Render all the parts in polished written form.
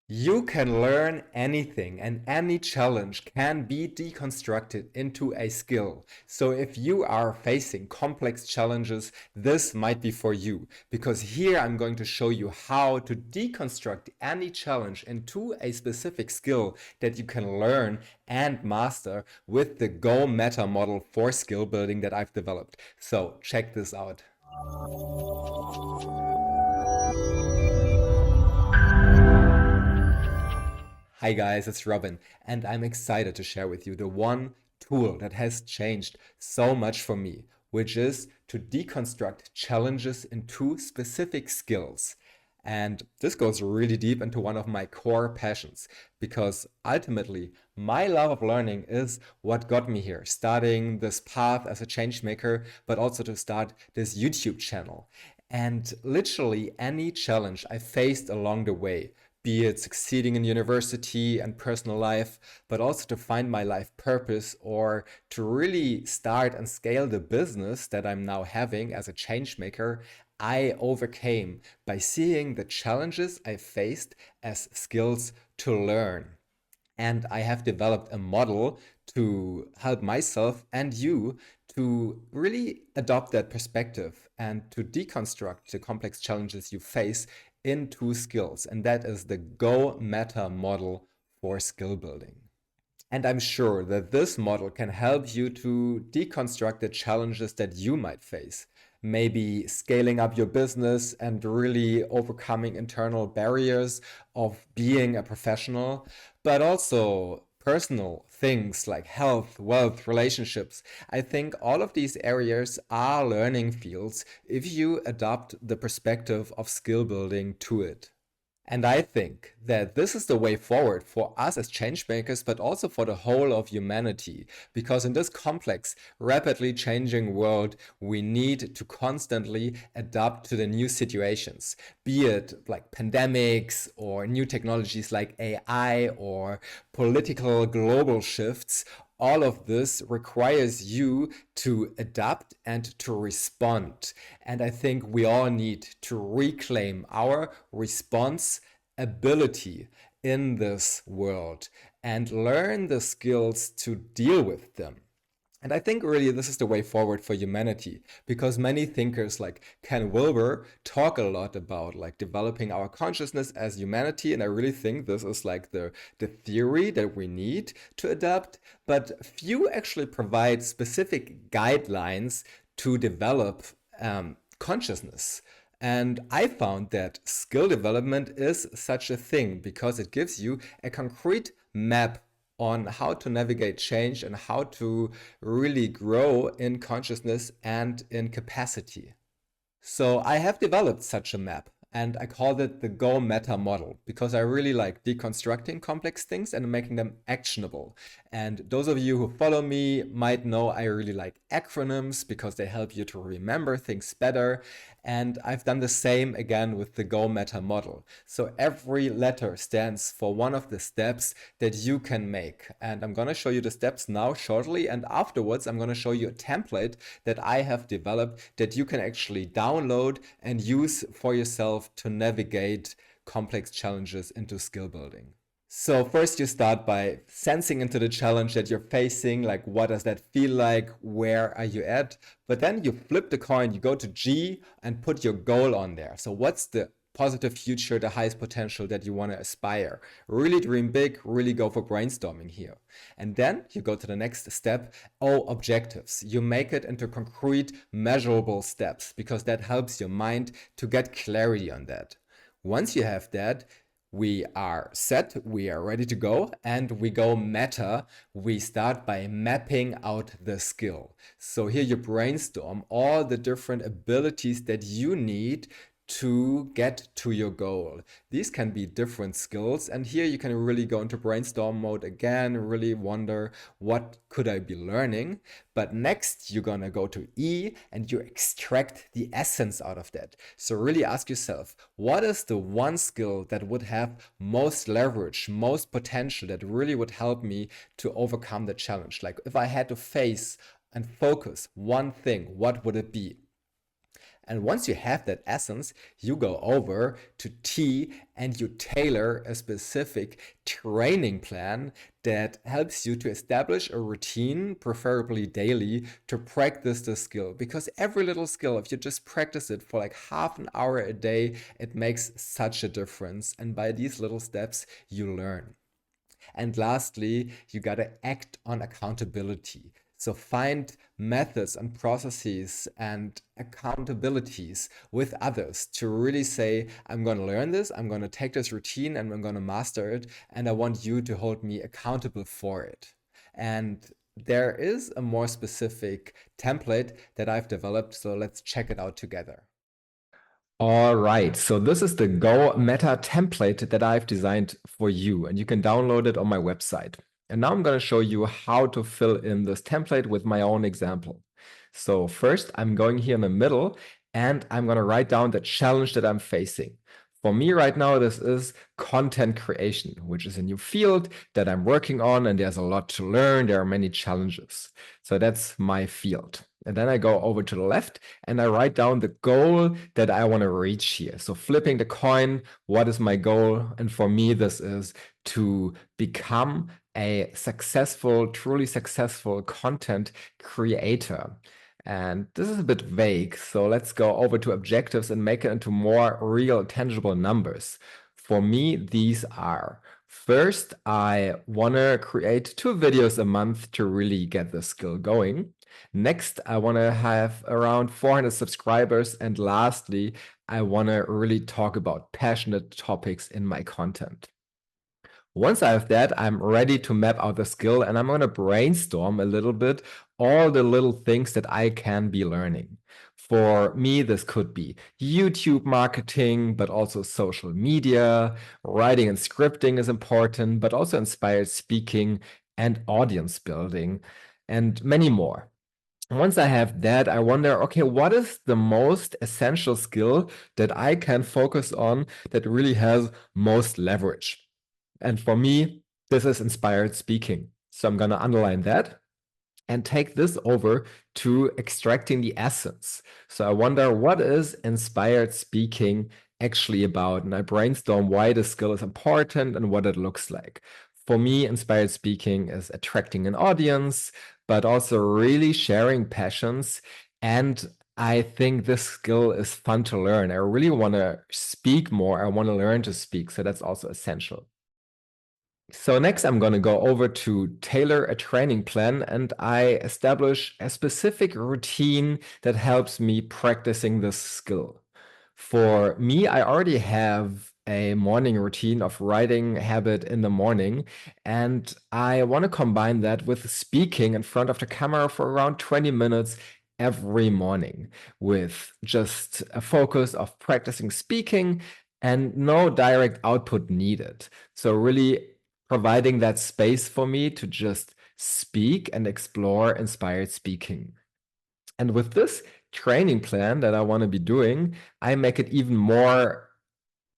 You can learn anything, and any challenge can be deconstructed into a skill. So, if you are facing complex challenges, this might be for you. Because here I'm going to show you how to deconstruct any challenge into a specific skill that you can learn and master with the Go Meta model for skill building that I've developed. So, check this out. Hi guys, it's Robin, and I'm excited to share with you the one tool that has changed so much for me, which is to deconstruct challenges into specific skills. And this goes really deep into one of my core passions because ultimately my love of learning is what got me here, starting this path as a change maker, but also to start this YouTube channel. And literally any challenge I faced along the way, be it succeeding in university and personal life, but also to find my life purpose or to really start and scale the business that I'm now having as a change maker, I overcame by seeing the challenges I faced as skills to learn. And I have developed a model to help myself and you to really adopt that perspective and to deconstruct the complex challenges you face into skills. And that is the Go Meta model for skill building. And I'm sure that this model can help you to deconstruct the challenges that you might face. Maybe scaling up your business and really overcoming internal barriers of being a professional, but also personal things like health, wealth, relationships. I think all of these areas are learning fields if you adopt the perspective of skill building to it. And I think that this is the way forward for us as change makers, but also for the whole of humanity. Because in this complex, rapidly changing world, we need to constantly adapt to the new situations, be it like pandemics or new technologies like AI or political global shifts. All of this requires you to adapt and to respond. And I think we all need to reclaim our response ability in this world and learn the skills to deal with them. And I think really this is the way forward for humanity because many thinkers like Ken Wilber talk a lot about like developing our consciousness as humanity. And I really think this is like the theory that we need to adapt, but few actually provide specific guidelines to develop consciousness. And I found that skill development is such a thing because it gives you a concrete map on how to navigate change and how to really grow in consciousness and in capacity. So I have developed such a map and I called it the Go Meta model because I really like deconstructing complex things and making them actionable. And those of you who follow me might know I really like acronyms because they help you to remember things better. And I've done the same again with the Go Meta model. So every letter stands for one of the steps that you can make. And I'm going to show you the steps now shortly. And afterwards, I'm going to show you a template that I have developed that you can actually download and use for yourself to navigate complex challenges into skill building. So first you start by sensing into the challenge that you're facing, like what does that feel like, where are you at? But then you flip the coin, you go to G and put your goal on there. So what's the positive future, the highest potential that you want to aspire? Really dream big, really go for brainstorming here. And then you go to the next step, O, objectives. You make it into concrete, measurable steps because that helps your mind to get clarity on that. Once you have that, we are set, we are ready to go, and we go meta. We start by mapping out the skill. So here you brainstorm all the different abilities that you need to get to your goal. These can be different skills, and here you can really go into brainstorm mode again, really wonder what could I be learning. But next you're gonna go to E and you extract the essence out of that. So really ask yourself, what is the one skill that would have most leverage, most potential, that really would help me to overcome the challenge? Like if I had to face and focus one thing, what would it be? And once you have that essence, you go over to T and you tailor a specific training plan that helps you to establish a routine, preferably daily, to practice the skill. Because every little skill, if you just practice it for like half an hour a day, it makes such a difference. And by these little steps, you learn. And lastly, you got to act on accountability. So find methods and processes and accountabilities with others to really say, I'm going to learn this, I'm going to take this routine and I'm going to master it. And I want you to hold me accountable for it. And there is a more specific template that I've developed. So let's check it out together. All right, so this is the Go Meta template that I've designed for you, and you can download it on my website. And now I'm going to show you how to fill in this template with my own example. So first, I'm going here in the middle, and I'm going to write down the challenge that I'm facing. For me right now, this is content creation, which is a new field that I'm working on, and there's a lot to learn. There are many challenges. So that's my field. And then I go over to the left and I write down the goal that I want to reach here. So flipping the coin, what is my goal? And for me, this is to become a successful, truly successful content creator. And this is a bit vague. So let's go over to objectives and make it into more real, tangible numbers. For me, these are: first, I want to create 2 videos a month to really get the skill going. Next, I want to have around 400 subscribers. And lastly, I want to really talk about passionate topics in my content. Once I have that, I'm ready to map out the skill and I'm going to brainstorm a little bit all the little things that I can be learning. For me, this could be YouTube marketing, but also social media. Writing and scripting is important, but also inspired speaking and audience building, and many more. Once I have that, I wonder, okay, what is the most essential skill that I can focus on that really has most leverage? And for me, this is inspired speaking. So I'm going to underline that and take this over to extracting the essence. So I wonder, what is inspired speaking actually about? And I brainstorm why the skill is important and what it looks like. For me, inspired speaking is attracting an audience, but also really sharing passions. And I think this skill is fun to learn. I really want to speak more. I want to learn to speak. So that's also essential. So next I'm going to go over to tailor a training plan, and I establish a specific routine that helps me practicing this skill. For me, I already have a morning routine of writing habit in the morning, and I want to combine that with speaking in front of the camera for around 20 minutes every morning, with just a focus of practicing speaking and no direct output needed. So really providing that space for me to just speak and explore inspired speaking. And with this training plan that I want to be doing, I make it even more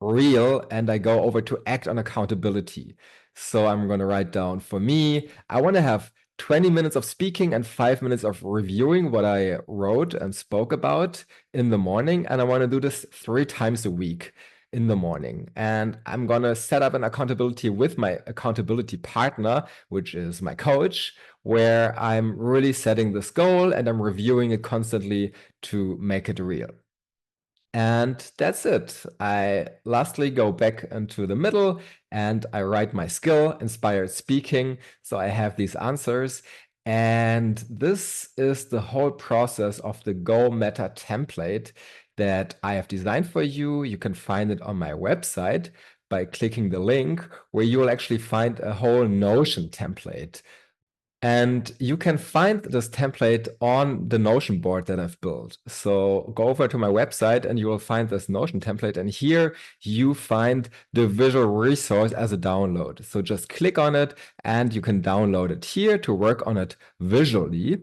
real and I go over to act on accountability. So I'm going to write down, for me, I want to have 20 minutes of speaking and 5 minutes of reviewing what I wrote and spoke about in the morning. And I want to do this 3 times a week in the morning. And I'm going to set up an accountability with my accountability partner, which is my coach, where I'm really setting this goal and I'm reviewing it constantly to make it real. And that's it. I lastly go back into the middle and I write my skill, inspired speaking. So I have these answers. And this is the whole process of the Go Meta template that I have designed for you. You can find it on my website by clicking the link, where you will actually find a whole Notion template. And you can find this template on the Notion board that I've built. So go over to my website and you will find this Notion template. And here you find the visual resource as a download. So just click on it and you can download it here to work on it visually.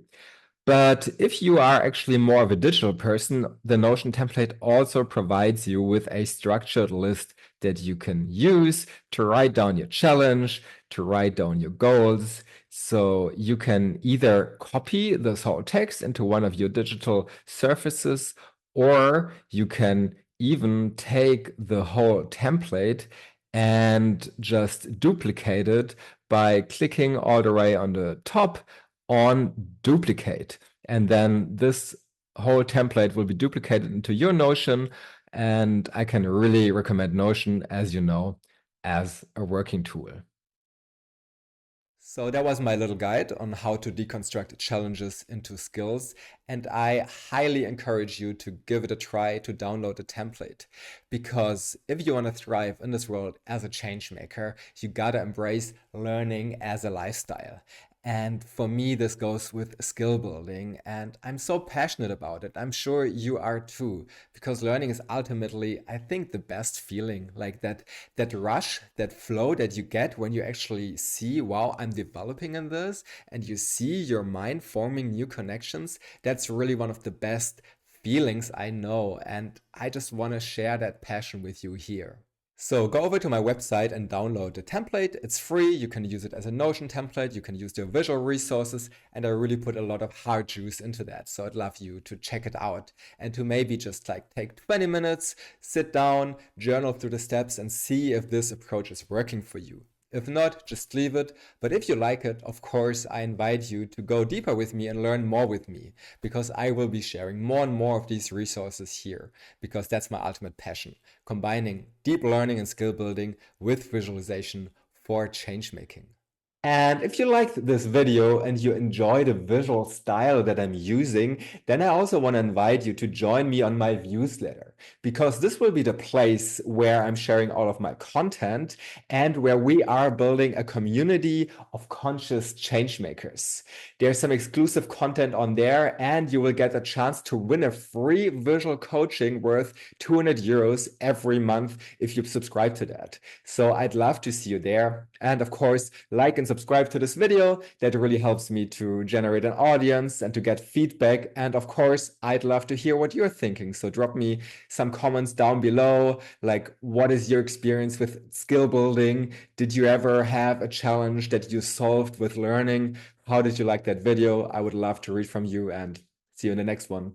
But if you are actually more of a digital person, the Notion template also provides you with a structured list that you can use to write down your challenge, to write down your goals. So you can either copy this whole text into one of your digital surfaces, Or you can even take the whole template and just duplicate it by clicking all the way on the top on duplicate. And then this whole template will be duplicated into your Notion. And I can really recommend Notion, as you know, as a working tool. So that was my little guide on how to deconstruct challenges into skills. And I highly encourage you to give it a try to download the template. Because if you want to thrive in this world as a change maker, you gotta embrace learning as a lifestyle. And for me, this goes with skill building, and I'm so passionate about it. I'm sure you are too, because learning is ultimately, I think, the best feeling. Like that rush, that flow that you get when you actually see, wow, I'm developing in this, and you see your mind forming new connections. That's really one of the best feelings I know, and I just want to share that passion with you here. So go over to my website and download the template. It's free. You can use it as a Notion template. You can use the visual resources. And I really put a lot of heart juice into that. So I'd love you to check it out and to maybe just like take 20 minutes, sit down, journal through the steps and see if this approach is working for you. If not, just leave it. But if you like it, of course, I invite you to go deeper with me and learn more with me, because I will be sharing more and more of these resources here, because that's my ultimate passion, combining deep learning and skill building with visualization for change making. And if you liked this video and you enjoy the visual style that I'm using, then I also want to invite you to join me on my newsletter, because this will be the place where I'm sharing all of my content and where we are building a community of conscious change makers. There's some exclusive content on there, and you will get a chance to win a free visual coaching worth 200 euros every month if you subscribe to that. So I'd love to see you there. And of course, like and subscribe to this video. That really helps me to generate an audience and to get feedback. And of course, I'd love to hear what you're thinking. So drop me some comments down below. Like, what is your experience with skill building? Did you ever have a challenge that you solved with learning? How did you like that video? I would love to read from you, and see you in the next one.